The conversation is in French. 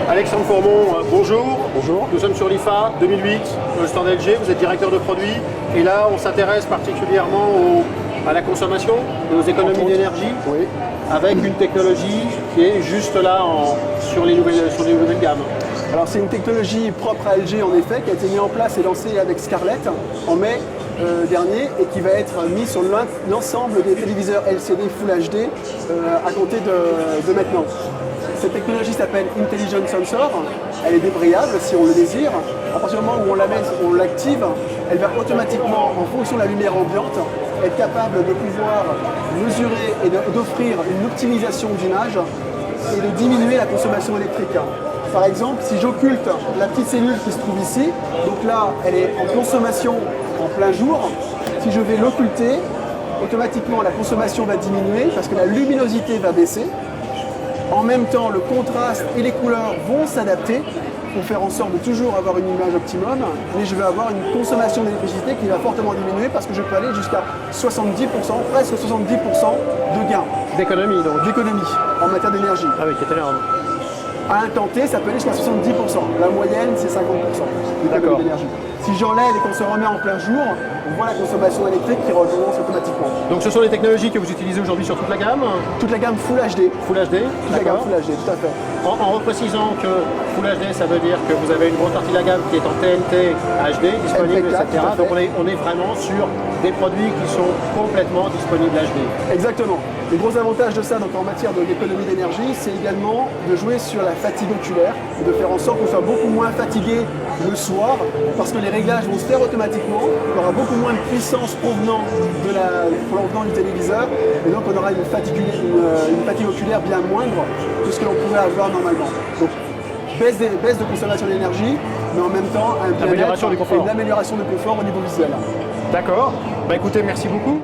Alexandre Fourmont, bonjour. Bonjour. Nous sommes sur l'IFA 2008, le stand LG, vous êtes directeur de produit. Et là, on s'intéresse particulièrement à la consommation, aux économies d'énergie, Oui. avec une technologie qui est juste là sur les nouvelles gammes. Alors c'est une technologie propre à LG en effet, qui a été mise en place et lancée avec Scarlett en mai dernier et qui va être mise sur l'ensemble des téléviseurs LCD Full HD à compter de maintenant. Cette technologie s'appelle Intelligent Sensor, elle est débrayable si on le désire. À partir du moment où on l'active, elle va automatiquement, en fonction de la lumière ambiante, être capable de pouvoir mesurer et d'offrir une optimisation d'image et de diminuer la consommation électrique. Par exemple, si j'occulte la petite cellule qui se trouve ici, donc là elle est en consommation en plein jour, si je vais l'occulter, automatiquement la consommation va diminuer parce que la luminosité va baisser. En même temps, le contraste et les couleurs vont s'adapter pour faire en sorte de toujours avoir une image optimum, mais je vais avoir une consommation d'électricité qui va fortement diminuer parce que je peux aller jusqu'à 70%, presque 70% de gain. D'économie donc. D'économie en matière d'énergie. Ah oui, qui est énorme. À un temps T, ça peut aller jusqu'à 70%. La moyenne, c'est 50% d'économie d'énergie. Si j'enlève et qu'on se remet en plein jour, on voit la consommation électrique qui recommence automatiquement. Donc ce sont les technologies que vous utilisez aujourd'hui sur toute la gamme. Toute la gamme Full HD. Full HD. Toute la gamme Full HD, tout à fait. En reprécisant que Full HD, ça veut dire que vous avez une grosse partie de la gamme qui est en TNT HD disponible, MP4, etc. Donc on est vraiment sur des produits qui sont complètement disponibles HD. Exactement. Le gros avantage de ça donc, en matière d'économie d'énergie, c'est également de jouer sur la fatigue oculaire et de faire en sorte qu'on soit beaucoup moins fatigué le soir parce que les réglages vont se faire automatiquement, il y aura beaucoup moins de puissance provenant du téléviseur et donc on aura une fatigue oculaire bien moindre que ce que l'on pouvait avoir normalement. Donc baisse de consommation d'énergie, mais en même temps un bien-être et une amélioration du confort au niveau visuel. D'accord. Bah écoutez, merci beaucoup.